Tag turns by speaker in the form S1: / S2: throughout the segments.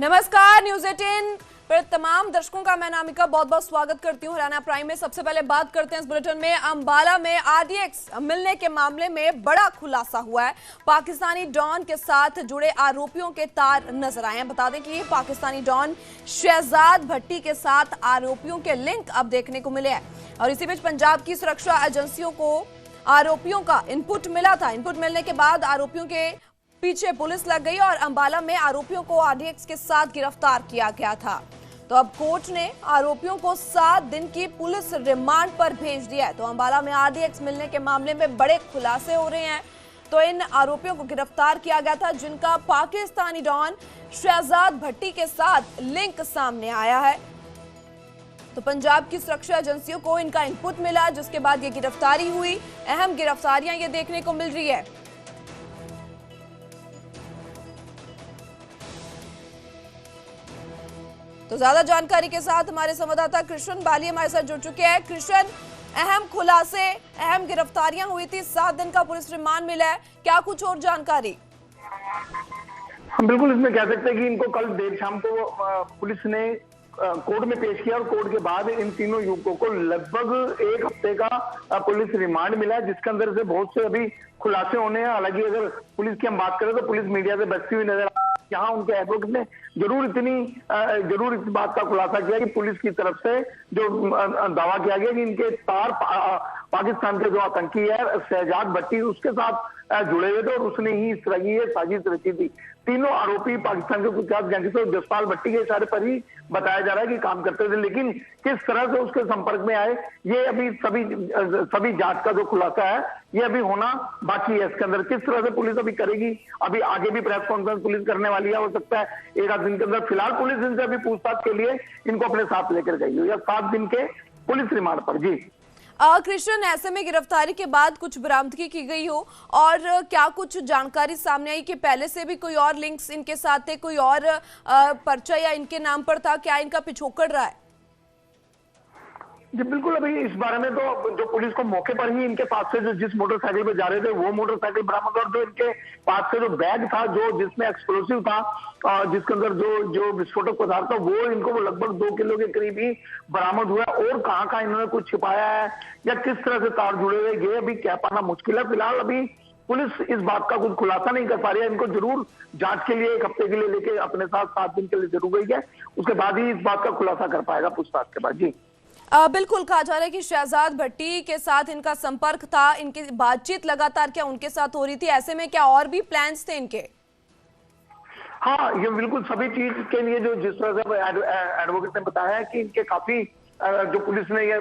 S1: नमस्कार, न्यूज 18 पर तमाम दर्शकों का मैं नामिका बहुत बहुत स्वागत करती हूं। हरियाणा प्राइम में सबसे पहले बात करते हैं इस बुलेटिन में अंबाला में आरडीएक्स मिलने के मामले में बड़ा खुलासा हुआ है। पाकिस्तानी डॉन के साथ जुड़े आरोपियों के तार नजर आए हैं। बता दें कि पाकिस्तानी डॉन शहजाद भट्टी के साथ आरोपियों के लिंक अब देखने को मिले हैं और इसी बीच पंजाब की सुरक्षा एजेंसियों को आरोपियों का इनपुट मिला था। इनपुट मिलने के बाद आरोपियों के पीछे पुलिस लग गई और अंबाला में आरोपियों को आरडीएक्स के साथ गिरफ्तार किया गया था। तो अब कोर्ट ने आरोपियों को 7 दिन की पुलिस रिमांड पर भेज दिया है। तो अंबाला में आरडीएक्स मिलने के मामले में बड़े खुलासे हो रहे हैं। तो इन आरोपियों को गिरफ्तार किया गया था जिनका पाकिस्तानी डॉन शहजाद भट्टी के साथ लिंक सामने आया है। तो पंजाब की सुरक्षा एजेंसियों को इनका इनपुट मिला जिसके बाद ये गिरफ्तारी हुई। अहम गिरफ्तारियां ये देखने को मिल रही है। तो ज्यादा जानकारी के साथ हमारे संवाददाता कृष्ण बाली हमारे साथ जुड़ चुके हैं। कृष्ण, अहम खुलासे, अहम गिरफ्तारियां हुई थी, 7 दिन का पुलिस रिमांड मिला है, क्या कुछ और जानकारी?
S2: हम बिल्कुल इसमें कह सकते हैं कि इनको कल देर शाम को पुलिस ने कोर्ट में पेश किया और कोर्ट के बाद इन तीनों युवकों को लगभग 1 हफ्ते का पुलिस रिमांड मिला है जिसके अंदर से बहुत से अभी खुलासे होने हैं। हालांकि अगर पुलिस की हम बात करें तो पुलिस मीडिया से बचती हुई नजर यहाँ उनके एडवोकेट ने जरूर इस बात का खुलासा किया कि पुलिस की तरफ से जो दावा किया गया कि इनके तार पाकिस्तान के जो आतंकी है शहजाद भट्टी उसके साथ जुड़े हुए थे और उसने ही इस तरह की साजिश रची थी। तीनों आरोपी पाकिस्तान के कुख्यात गैंगस्टर जसपाल भट्टी के इशारे पर ही बताया जा रहा है कि काम करते थे, लेकिन किस तरह से उसके संपर्क में आए ये अभी सभी जांच का जो खुलासा है ये अभी होना बाकी है। इसके अंदर किस तरह से पुलिस अभी करेगी, अभी आगे भी प्रेस कॉन्फ्रेंस पुलिस करने वाली है, हो सकता है 1 दिन के अंदर। फिलहाल पुलिस इनसे अभी पूछताछ के लिए इनको अपने साथ लेकर गई हुई है 7 दिन के पुलिस रिमांड पर। जी
S1: कृष्ण, ऐसे में गिरफ्तारी के बाद कुछ बरामदगी की गई हो और क्या कुछ जानकारी सामने आई कि पहले से भी कोई और लिंक्स इनके साथ थे, कोई और पर्चा या इनके नाम पर था, क्या इनका पिछोकड़ रहा है?
S2: जी बिल्कुल, अभी इस बारे में तो जो पुलिस को मौके पर ही इनके पास से जो जिस मोटरसाइकिल पे जा रहे थे वो मोटरसाइकिल बरामद और जो इनके पास से जो बैग था जो जिसमें एक्सप्लोसिव था जिसके अंदर जो विस्फोटक पदार्थ था वो इनको लगभग 2 किलो के करीब ही बरामद हुआ। और कहाँ इन्होंने कुछ छिपाया है या किस तरह से तार जुड़े हुए ये अभी कह पाना मुश्किल है। फिलहाल अभी पुलिस इस बात का कुछ खुलासा नहीं कर पा रही है। इनको जरूर जांच के लिए 1 हफ्ते के लिए लेके अपने साथ 7 दिन के लिए जरूर गई है, उसके बाद ही इस बात का खुलासा कर पाएगा पूछताछ के बाद। जी
S1: बिल्कुल, कहा जा रहा है कि शहजाद भट्टी के साथ इनका संपर्क था, इनकी बातचीत लगातार क्या उनके साथ हो रही थी? ऐसे में क्या और भी प्लान्स थे इनके?
S2: हाँ, ये बिल्कुल सभी चीज के लिए जो जिस तरह से एडवोकेट ने बताया है कि इनके काफी जो पुलिस ने ये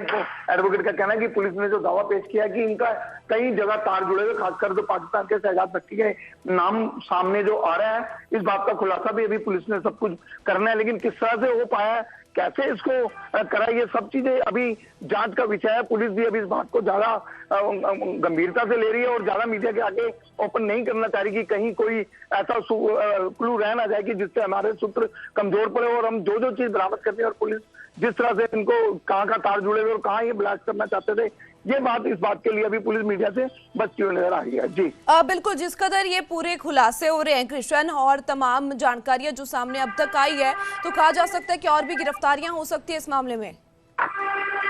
S2: एडवोकेट का कहना है कि पुलिस ने जो दावा पेश किया कि इनका कई जगह तार जुड़े हुए, खासकर जो पाकिस्तान के शहजाद भट्टी के नाम सामने जो आ रहा है इस बात का खुलासा भी अभी पुलिस ने सब कुछ करना है, लेकिन किस तरह से हो पाया है, कैसे इसको करा, ये सब चीजें अभी जांच का विषय है। पुलिस भी अभी इस बात को ज्यादा गंभीरता से ले रही है और ज्यादा मीडिया के आगे ओपन नहीं करना चाह रही कि कहीं कोई ऐसा क्लू रह ना जाए कि जिससे हमारे सूत्र कमजोर पड़े और हम जो चीज बरामद करते हैं और पुलिस जिस तरह से इनको कहाँ का तार जुड़े हुए और कहाँ ये ब्लास्ट करना चाहते थे, ये बात इस बात के लिए अभी पुलिस मीडिया से बचती हुई नजर आ रही है। जी
S1: बिल्कुल, जिस कदर ये पूरे खुलासे हो रहे हैं कृष्ण और तमाम जानकारियां जो सामने अब तक आई है, तो कहा जा सकता है कि और भी गिरफ्तारियां हो सकती है इस मामले में।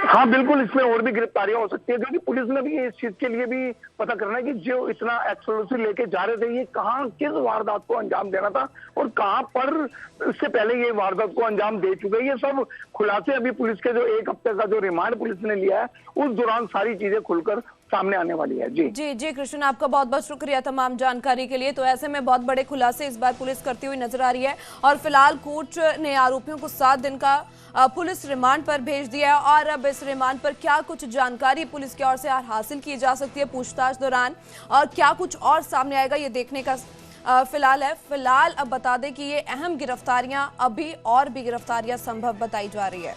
S2: हाँ बिल्कुल, इसमें और भी गिरफ्तारियां हो सकती है क्योंकि पुलिस ने भी इस चीज के लिए भी पता करना है कि जो इतना एक्सप्लोसिव लेके जा रहे थे ये कहाँ किस वारदात को अंजाम देना था और कहाँ पर इससे पहले ये वारदात को अंजाम दे चुके हैं। ये सब खुलासे अभी पुलिस के जो 1 हफ्ते का जो रिमांड पुलिस ने लिया है उस दौरान सारी चीजें खुलकर सामने आने वाली है।
S1: जी कृष्ण, आपका बहुत बहुत शुक्रिया तमाम जानकारी के लिए। तो ऐसे में बहुत बड़े खुलासे इस बार पुलिस करती हुई नजर आ रही है और फिलहाल कोर्ट ने आरोपियों को 7 दिन का पुलिस रिमांड पर भेज दिया है और अब इस रिमांड पर क्या कुछ जानकारी पुलिस की ओर से हासिल की जा सकती है पूछताछ दौरान और क्या कुछ और सामने आएगा ये देखने का फिलहाल अब बता दें कि ये अहम गिरफ्तारियां अभी और भी गिरफ्तारियां संभव बताई जा रही है।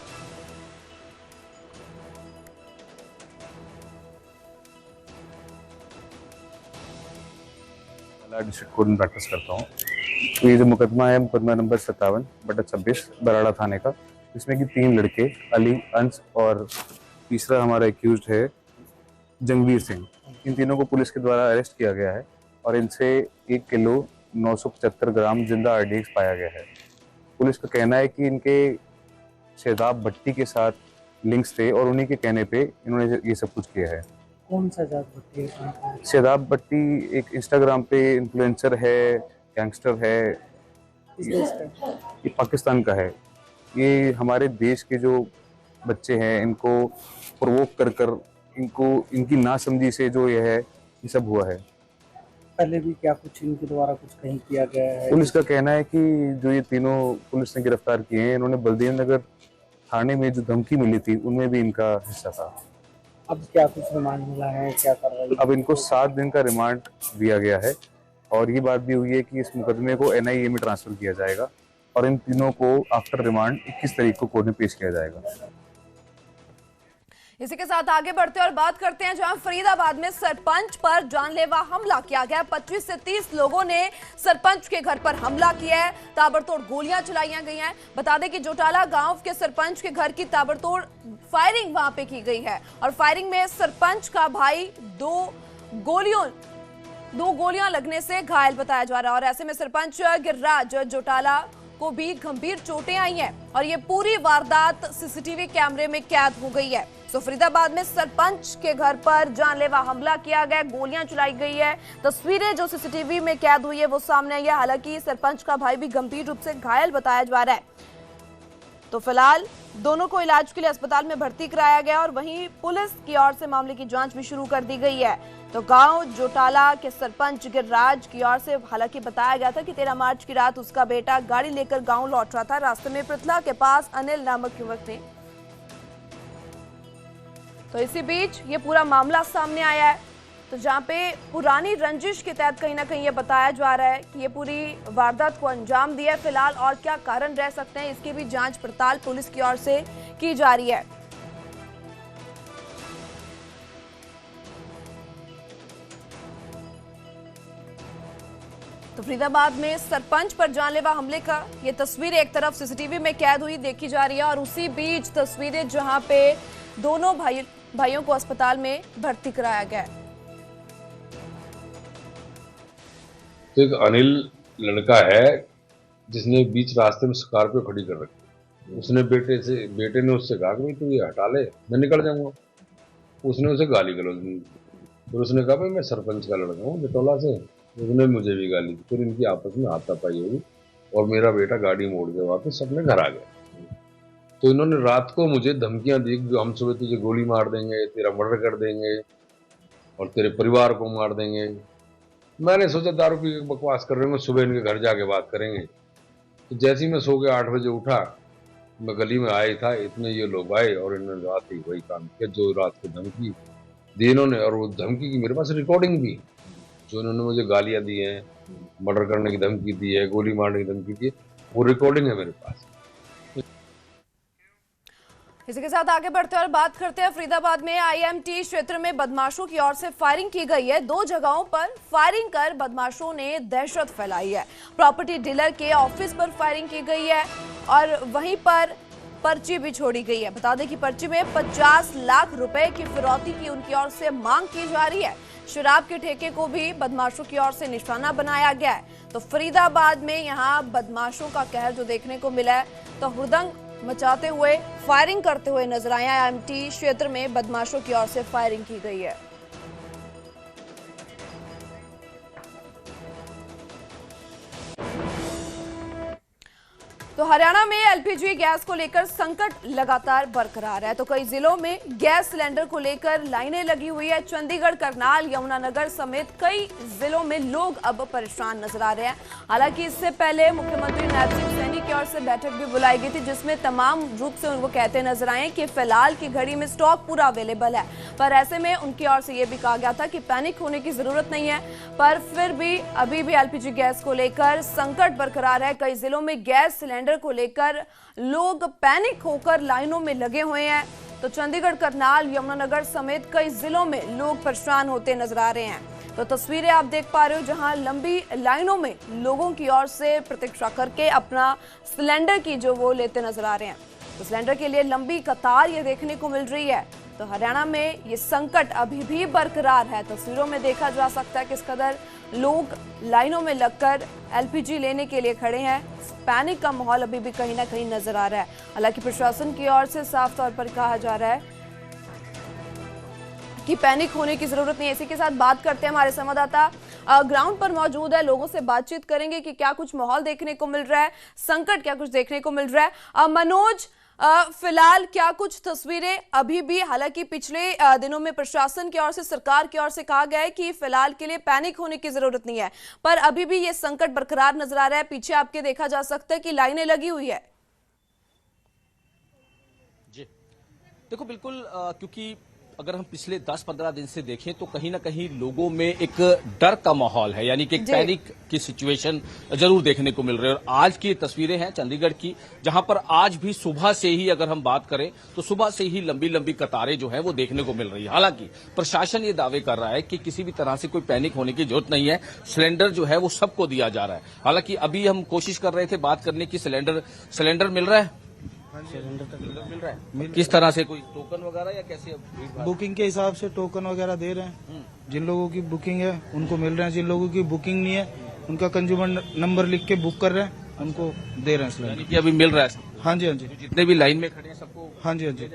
S3: डिस्ट्रिक्ट कोर्ट में प्रैक्टिस करता हूँ। तो ये जो मुकदमा है मुकदमा नंबर 57/26 बराड़ा थाने का, इसमें कि 3 लड़के अली, अंश और तीसरा हमारा एक्यूज्ड है जंगवीर सिंह, इन तीनों को पुलिस के द्वारा अरेस्ट किया गया है और इनसे 1 किलो 975 ग्राम जिंदा आरडीएक्स पाया गया है। पुलिस का कहना है कि इनके शहजाद भट्टी के साथ लिंक्स थे और उन्हीं के कहने पे इन्होंने ये सब कुछ किया है।
S4: कौन सा जात भट्टी है?
S3: शहजाद भट्टी एक इंस्टाग्राम पे इन्फ्लुएंसर है, गैंगस्टर है,
S4: किस देश का?
S3: ये पाकिस्तान का है। ये हमारे देश के जो बच्चे हैं इनको प्रोवोक कर कर इनको इनकी नासमझी से जो ये सब हुआ है।
S4: पहले भी क्या कुछ इनके द्वारा कुछ कहीं किया गया है?
S3: पुलिस का कहना है कि जो ये तीनों पुलिस ने गिरफ्तार किए हैं इन्होंने बलदेव नगर थाने में जो धमकी मिली थी उनमें भी इनका हिस्सा था।
S4: अब क्या कुछ रिमांड मिला है, क्या कार्रवाई?
S3: अब इनको 7 दिन का रिमांड दिया गया है और ये बात भी हुई है कि इस मुकदमे को NIA में ट्रांसफर किया जाएगा और इन तीनों को आफ्टर रिमांड 21 तारीख को कोर्ट में पेश किया जाएगा।
S1: इसी के साथ आगे बढ़ते हैं और बात करते हैं जहां फरीदाबाद में सरपंच पर जानलेवा हमला किया गया। 25 से 30 लोगों ने सरपंच के घर पर हमला किया है, ताबड़तोड़ गोलियां चलाई गई हैं। बता दें कि जोटाला गांव के सरपंच के घर की ताबड़तोड़ फायरिंग वहां पे की गई है और फायरिंग में सरपंच का भाई दो गोलियां लगने से घायल बताया जा रहा है और ऐसे में सरपंच गिरिराज जोटाला को भी गंभीर चोटें आई हैं और ये पूरी वारदात CCTV कैमरे में कैद हो गई है। तो फरीदाबाद में सरपंच के घर पर जानलेवा हमला किया गया, गोलियां चलाई गई है। तस्वीरें जो CCTV में कैद हुई है वो सामने आई है। हालांकि सरपंच का भाई भी गंभीर रूप से घायल बताया जा रहा है। तो फिलहाल दोनों को इलाज के लिए अस्पताल में भर्ती कराया गया और वहीं पुलिस की ओर से मामले की जांच भी शुरू कर दी गई है। तो गांव जोटाला के सरपंच गिरिराज की ओर से हालांकि बताया गया था कि 13 मार्च की रात उसका बेटा गाड़ी लेकर गांव लौट रहा था। रास्ते में पृथला के पास अनिल नामक युवक ने, तो इसी बीच ये पूरा मामला सामने आया है। तो जहां पे पुरानी रंजिश के तहत कहीं ना कहीं ये बताया जा रहा है कि ये पूरी वारदात को अंजाम दिया है। फिलहाल और क्या कारण रह सकते हैं इसकी भी जांच पड़ताल पुलिस की ओर से की जा रही है। तो फरीदाबाद में सरपंच पर जानलेवा हमले का ये तस्वीरें एक तरफ CCTV में कैद हुई देखी जा रही है और उसी बीच तस्वीरें जहां पे दोनों भाइयों को अस्पताल में भर्ती कराया गया है।
S5: तो एक अनिल लड़का है जिसने बीच रास्ते में स्कॉर्पियो खड़ी कर रखी। उसने बेटे ने उससे कहा कि तू ये हटा ले, मैं निकल जाऊंगा। उसने उसे गाली गलौज दी। फिर उसने कहा भाई मैं सरपंच का लड़का हूँ जटोला से, उसने मुझे भी गाली दी। फिर इनकी आपस में हाथापाई होगी और मेरा बेटा गाड़ी मोड़ के वापस अपने घर आ गया। तो इन्होंने रात को मुझे धमकियां दी, हम सुबह तुझे गोली मार देंगे, तेरा मर्डर कर देंगे और तेरे परिवार को मार देंगे। मैंने सोचा दारू पी के बकवास कर रहे हैं, सुबह इनके घर जाके बात करेंगे। तो जैसे ही मैं सो के 8 बजे उठा, मैं गली में आया था, इतने ये लोग आए और इन्होंने रात ही वही काम किया जो रात को धमकी दी इन्होंने। और वो धमकी की मेरे पास रिकॉर्डिंग भी, जो इन्होंने मुझे गालियां दी हैं, मर्डर करने की धमकी दी है, गोली मारने की धमकी दी है, वो रिकॉर्डिंग है मेरे पास।
S1: इसी के साथ आगे बढ़ते और बात करते हैं फरीदाबाद में IMT क्षेत्र में बदमाशों की ओर से फायरिंग की गई है। 2 जगहों पर फायरिंग कर बदमाशों ने दहशत फैलाई है। प्रॉपर्टी डीलर के ऑफिस पर फायरिंग की गई है और वहीं पर पर्ची भी छोड़ी गई है। बता दें कि पर्ची में 50 लाख रुपए की फिरौती की उनकी ओर से मांग की जा रही है। शराब के ठेके को भी बदमाशों की ओर से निशाना बनाया गया है। तो फरीदाबाद में यहाँ बदमाशों का कहर जो देखने को मिला है, तो हुड़दंग मचाते हुए फायरिंग करते हुए नजर आए। IMT क्षेत्र में बदमाशों की ओर से फायरिंग की गई है। तो हरियाणा में LPG गैस को लेकर संकट लगातार बरकरार है। तो कई जिलों में गैस सिलेंडर को लेकर लाइनें लगी हुई है। चंडीगढ़, करनाल, यमुनानगर समेत कई जिलों में लोग अब परेशान नजर आ रहे हैं। हालांकि इससे पहले मुख्यमंत्री नायब सिंह सैनी की ओर से बैठक भी बुलाई गई थी, जिसमें तमाम रूप से उनको कहते नजर आए कि फिलहाल की घड़ी में स्टॉक पूरा अवेलेबल है। पर ऐसे में उनकी ओर से यह भी कहा गया था कि पैनिक होने की जरूरत नहीं है। पर फिर भी अभी भी LPG गैस को लेकर संकट बरकरार है। कई जिलों में गैस सिलेंडर को लेकर लोग पैनिक होकर लाइनों में लगे हुए हैं। तो चंडीगढ़, करनाल, यमुनानगर समेत कई जिलों में लोग परेशान होते नजर आ रहे हैं। तो तस्वीरें आप देख पा रहे हो जहां लंबी लाइनों में लोगों की ओर से प्रतीक्षा करके अपना सिलेंडर की जो वो लेते नजर आ रहे हैं। तो सिलेंडर के लिए लंबी कतार ये देखने को मिल रही है। तो हरियाणा में ये संकट अभी भी बरकरार है। तस्वीरों में देखा जा सकता है किस कदर लोग लाइनों में लगकर एलपीजी लेने के लिए खड़े हैं। पैनिक का माहौल अभी भी कहीं ना कहीं नजर आ रहा है। हालांकि प्रशासन की ओर से साफ तौर पर कहा जा रहा है कि पैनिक होने की जरूरत नहीं है। इसी के साथ बात करते हैं, हमारे संवाददाता ग्राउंड पर मौजूद है, लोगों से बातचीत करेंगे कि क्या कुछ माहौल देखने को मिल रहा है, संकट क्या कुछ देखने को मिल रहा है। मनोज, फिलहाल क्या कुछ तस्वीरें अभी भी, हालांकि पिछले दिनों में प्रशासन की ओर से, सरकार की ओर से कहा गया है कि फिलहाल के लिए पैनिक होने की जरूरत नहीं है, पर अभी भी ये संकट बरकरार नजर आ रहा है। पीछे आपके देखा जा सकता है कि लाइनें लगी हुई है।
S6: जी देखो, बिल्कुल क्योंकि अगर हम पिछले 10-15 दिन से देखें तो कहीं ना कहीं लोगों में एक डर का माहौल है, यानी कि एक पैनिक की सिचुएशन जरूर देखने को मिल रही है। और आज की तस्वीरें हैं चंडीगढ़ की, जहां पर आज भी सुबह से ही अगर हम बात करें तो सुबह से ही लंबी लंबी कतारें जो है वो देखने को मिल रही है। हालांकि प्रशासन ये दावे कर रहा है कि किसी भी तरह से कोई पैनिक होने की जरूरत नहीं है, सिलेंडर जो है वो सबको दिया जा रहा है। हालांकि अभी हम कोशिश कर रहे थे बात करने की, सिलेंडर मिल रहा है, सिलेंडर तक मिल रहा है। किस तरह से, कोई टोकन वगैरह या कैसे?
S7: बुकिंग के हिसाब से टोकन वगैरह दे रहे हैं। जिन लोगों की बुकिंग है उनको मिल रहे हैं, जिन लोगों की बुकिंग नहीं है उनका कंज्यूमर नंबर लिख के बुक कर रहे हैं, उनको दे रहे हैं सिलेंडर।
S6: यानी कि अभी मिल रहा है?
S7: हाँ जी, हाँ जी।
S6: जितने भी लाइन में खड़े हैं सबको?
S7: हाँ जी, हाँ जी।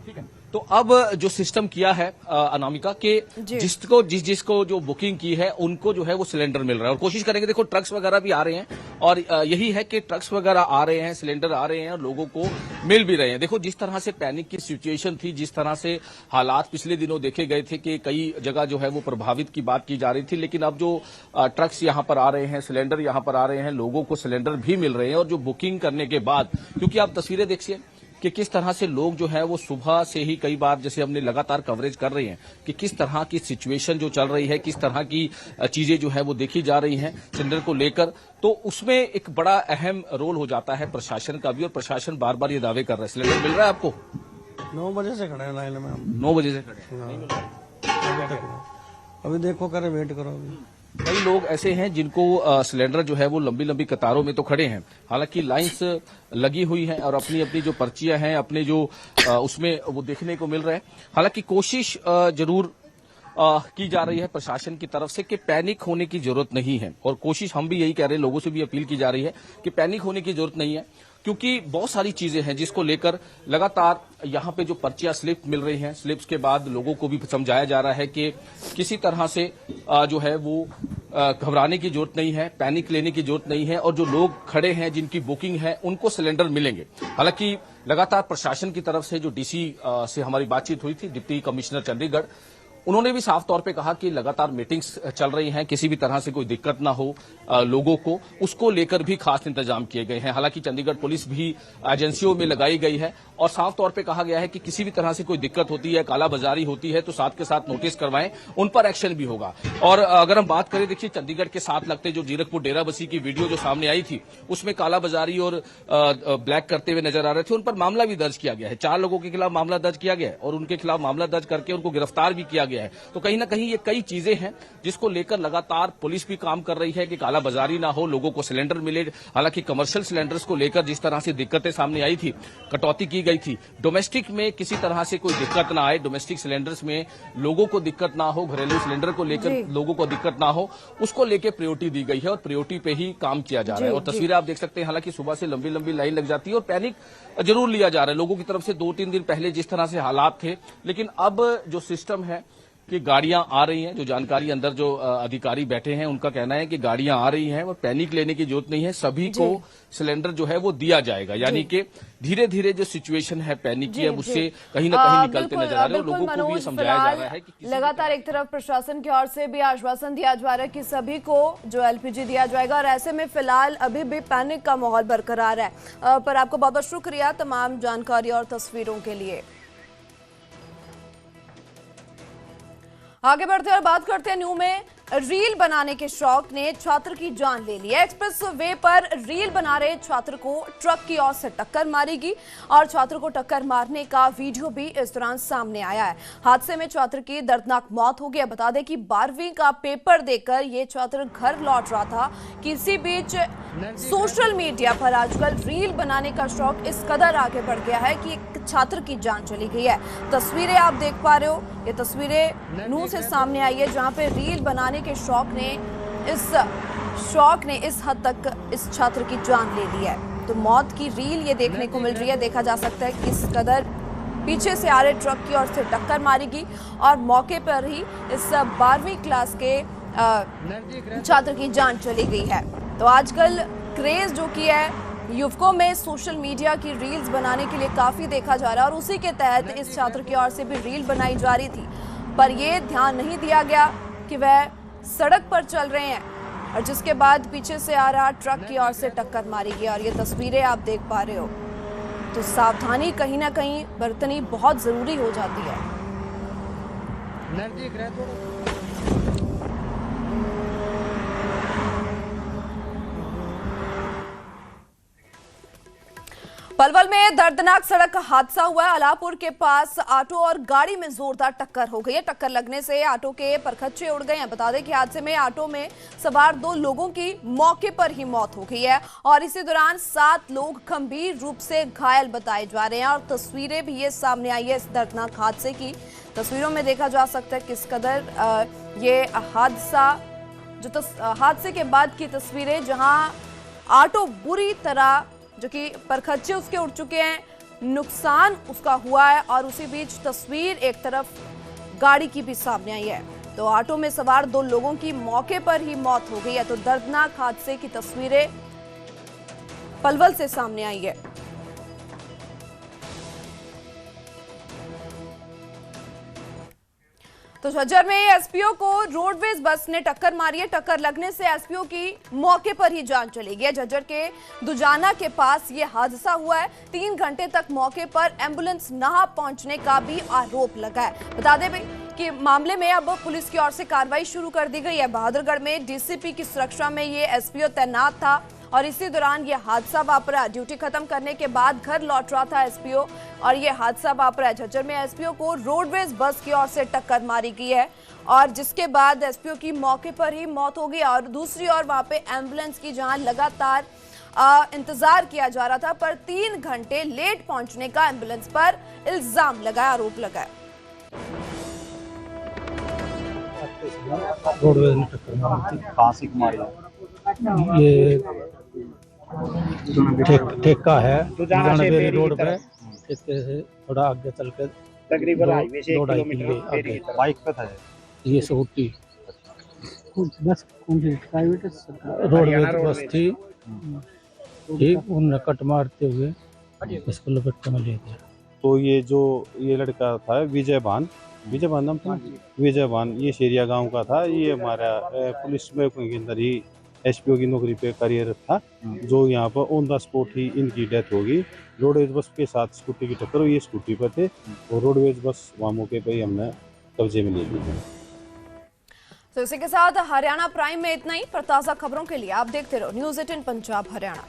S6: ठीक है। तो अब जो सिस्टम किया है अनामिका के, जिसको जो बुकिंग की है उनको जो है वो सिलेंडर मिल रहा है। और कोशिश करेंगे, देखो ट्रक्स वगैरह भी आ रहे हैं और यही है कि ट्रक्स वगैरह आ रहे हैं, सिलेंडर आ रहे हैं और लोगों को मिल भी रहे हैं। देखो जिस तरह से पैनिक की सिचुएशन थी, जिस तरह से हालात पिछले दिनों देखे गए थे कि कई जगह जो है वो प्रभावित की बात की जा रही थी, लेकिन अब जो ट्रक्स यहां पर आ रहे हैं, सिलेंडर यहां पर आ रहे हैं, लोगों को सिलेंडर भी मिल रहे हैं। और जो बुकिंग करने के बाद, क्योंकि आप तस्वीरें देखिए कि किस तरह से लोग जो है वो सुबह से ही, कई बार जैसे हमने लगातार कवरेज कर रहे हैं कि किस तरह की सिचुएशन जो चल रही है, किस तरह की चीजें जो है वो देखी जा रही हैं सिलेंडर को लेकर, तो उसमें एक बड़ा अहम रोल हो जाता है प्रशासन का भी। और प्रशासन बार बार ये दावे कर रहा है। सिलेंडर मिल रहा है आपको?
S8: 9 बजे से खड़े हैं लाइन में हम।
S6: 9 बजे से खड़े हैं, नहीं मिल रहा?
S8: अभी देखो, करे वेट करो। अभी
S6: कई लोग ऐसे हैं जिनको सिलेंडर जो है वो लंबी लंबी कतारों में तो खड़े हैं, हालांकि लाइंस लगी हुई हैं और अपनी अपनी जो पर्चियां हैं, अपने जो उसमें वो देखने को मिल रहा है। हालांकि कोशिश जरूर की जा रही है प्रशासन की तरफ से कि पैनिक होने की जरूरत नहीं है। और कोशिश हम भी यही कह रहे हैं, लोगों से भी अपील की जा रही है कि पैनिक होने की जरूरत नहीं है, क्योंकि बहुत सारी चीजें हैं जिसको लेकर लगातार यहाँ पे जो पर्चियां स्लिप मिल रही हैं, स्लिप्स के बाद लोगों को भी समझाया जा रहा है कि किसी तरह से जो है वो घबराने की जरूरत नहीं है, पैनिक लेने की जरूरत नहीं है। और जो लोग खड़े हैं जिनकी बुकिंग है उनको सिलेंडर मिलेंगे। हालांकि लगातार प्रशासन की तरफ से जो डीसी से हमारी बातचीत हुई थी, डिप्टी कमिश्नर चंडीगढ़, उन्होंने भी साफ तौर पे कहा कि लगातार मीटिंग्स चल रही हैं, किसी भी तरह से कोई दिक्कत ना हो लोगों को, उसको लेकर भी खास इंतजाम किए गए हैं। हालांकि चंडीगढ़ पुलिस भी एजेंसियों में लगाई गई है और साफ तौर पे कहा गया है कि किसी भी तरह से कोई दिक्कत होती है, कालाबाजारी होती है, तो साथ के साथ नोटिस करवाएं, उन पर एक्शन भी होगा। और अगर हम बात करें, देखिए चंडीगढ़ के साथ लगते जो जीरकपुर डेराबस्सी की वीडियो जो सामने आई थी, उसमें कालाबाजारी और ब्लैक करते हुए नजर आ रहे थे, उन पर मामला भी दर्ज किया गया है। 4 लोगों के खिलाफ मामला दर्ज किया गया है और उनके खिलाफ मामला दर्ज करके उनको गिरफ्तार भी किया गया है। तो कहीं ना कहीं ये कई चीजें हैं जिसको लेकर लगातार पुलिस भी काम कर रही है कि कालाबाजारी ना हो, लोगों को सिलेंडर मिले। हालांकि कमर्शियल सिलेंडर्स को लेकर जिस तरह से दिक्कतें सामने आई थी, कटौती की गई थी, डोमेस्टिक में किसी तरह से कोई दिक्कत ना आए, डोमेस्टिक सिलेंडर्स में लोगों को दिक्कत ना हो, घरेलू सिलेंडर को लेकर लोगों को दिक्कत ना हो, उसको लेकर प्रायोरिटी दी गई है और प्रायोरिटी पे ही काम किया जा रहा है। और तस्वीरें आप देख सकते हैं, हालांकि सुबह से लंबी लंबी लाइन लग जाती है और पैनिक जरूर लिया जा रहा है लोगों की तरफ से। 2-3 दिन पहले जिस तरह से हालात थे, लेकिन अब जो सिस्टम है कि गाड़ियां आ रही हैं, जो जानकारी अंदर जो अधिकारी बैठे हैं उनका कहना है कि गाड़ियां आ रही हैं और पैनिक लेने की जरूरत नहीं है, सभी को सिलेंडर जो है वो दिया जाएगा। यानी कि धीरे धीरे जो सिचुएशन है पैनिक की, अब उससे कहीं ना कहीं निकलते नजर आ रहे हैं। लोगों को भी समझाया जा रहा है कि
S1: लगातार एक तरफ प्रशासन की ओर से भी आश्वासन दिया जा रहा है कि सभी को जो एलपीजी दिया जाएगा और ऐसे में फिलहाल अभी भी पैनिक का माहौल बरकरार है। पर आपको बहुत बहुत शुक्रिया तमाम जानकारी और तस्वीरों के लिए। आगे बढ़ते हैं और बात करते हैं न्यू में रील बनाने के शौक ने छात्र की जान ले ली है। एक्सप्रेस वे पर रील बना रहे छात्र को ट्रक की ओर से टक्कर मारेगी और छात्र को टक्कर मारने का वीडियो भी इस दौरान सामने आया है। हादसे में छात्र की दर्दनाक मौत हो गई। बता दें कि 12वीं का पेपर देकर ये छात्र घर लौट रहा था कि इसी बीच सोशल मीडिया पर आजकल रील बनाने का शौक इस कदर आगे बढ़ गया है कि एक छात्र की जान चली गई है। तस्वीरें आप देख पा रहे हो, ये तस्वीरें नूह से सामने आई है जहां पे रील बनाने के शौक ने इस हद तक इस छात्र की जान ले ली है। तो मौत की रील ये देखने को मिल रही है। देखा जा सकता है किस कदर पीछे से आ रहे ट्रक की ओर से टक्कर मारेगी और मौके पर ही इस 12वीं क्लास के छात्र की जान चली गई है। तो आजकल क्रेज जो कि है युवकों में सोशल मीडिया की रील्स बनाने के लिए काफी देखा जा रहा है और उसी के तहत इस छात्र की ओर से भी रील बनाई जा रही थी, पर यह ध्यान नहीं दिया गया कि वह सड़क पर चल रहे हैं और जिसके बाद पीछे से आ रहा ट्रक की ओर से टक्कर मारी गई। और ये तस्वीरें आप देख पा रहे हो। तो सावधानी कहीं ना कहीं बरतनी बहुत जरूरी हो जाती है। पलवल में दर्दनाक सड़क हादसा हुआ है। अलापुर के पास ऑटो और गाड़ी में जोरदार टक्कर हो गई है। टक्कर लगने से ऑटो के परखच्चे उड़ गए हैं। बता दें कि हादसे में ऑटो में सवार 2 लोगों की मौके पर ही मौत हो गई है और इसी दौरान 7 लोग गंभीर रूप से घायल बताए जा रहे हैं और तस्वीरें भी ये सामने आई है इस दर्दनाक हादसे की। तस्वीरों में देखा जा सकता है किस कदर ये हादसे के बाद की तस्वीरें जहां ऑटो बुरी तरह जो कि परखच्चे उसके उड़ चुके हैं, नुकसान उसका हुआ है और उसी बीच तस्वीर एक तरफ गाड़ी की भी सामने आई है। तो ऑटो में सवार 2 लोगों की मौके पर ही मौत हो गई है। तो दर्दनाक हादसे की तस्वीरें पलवल से सामने आई है। तो झज्जर में एसपीओ को रोडवेज बस ने टक्कर मारी है। टक्कर लगने से एसपीओ की मौके पर ही जान चली गई है। झज्जर के दुजाना के पास ये हादसा हुआ है। 3 घंटे तक मौके पर एम्बुलेंस न पहुंचने का भी आरोप लगा है। बता दें कि मामले में अब पुलिस की ओर से कार्रवाई शुरू कर दी गई है। बहादुरगढ़ में डीसीपी की सुरक्षा में ये एसपीओ तैनात था और इसी दौरान ये हादसा वापरा। ड्यूटी खत्म करने के बाद घर लौट रहा था एसपीओ और ये हादसा वापरा। झज्जर में एसपीओ को रोडवेज बस की ओर से टक्कर मारी गई है और जिसके बाद एसपीओ की मौके पर ही मौत हो गई और दूसरी ओर वहां पे एम्बुलेंस की जहां लगातार इंतजार किया जा रहा था, पर 3 घंटे लेट पहुंचने का एम्बुलेंस पर इल्जाम लगाया, आरोप लगाया।
S9: रोडवेज ने टक्कर मारी थी। कहाँ से मारी? ये ठेका है दुजाना रोड पे, इसके से थोड़ा आगे चल के
S4: तकरीबन हाईवे से
S9: 2-2.5 किलोमीटर आगे।
S5: बाइक पे था
S9: ये स्कूटी बस कौन सी प्राइवेट रोडवेज बस थी, ठीक उन्होंने कट मारते हुए इसको लपेट में ले दिया।
S10: तो ये लड़का था विजय भान नाम था, विजय भान, ये शेरिया गांव का था। ये हमारा पुलिस में के अंदर ही एसपीओ की नौकरी पे कार्यरत था, जो यहाँ पर ऑन द स्पॉट ही इनकी डेथ होगी। रोडवेज बस के साथ स्कूटी की टक्कर हुई, ये स्कूटी पर थे और रोडवेज बस वहाँ मौके पर ही हमने कब्जे में ले ली।
S1: तो इसी के साथ हरियाणा प्राइम में इतना ही। पर ताज़ा खबरों के लिए आप देखते रहो News 18 पंजाब हरियाणा।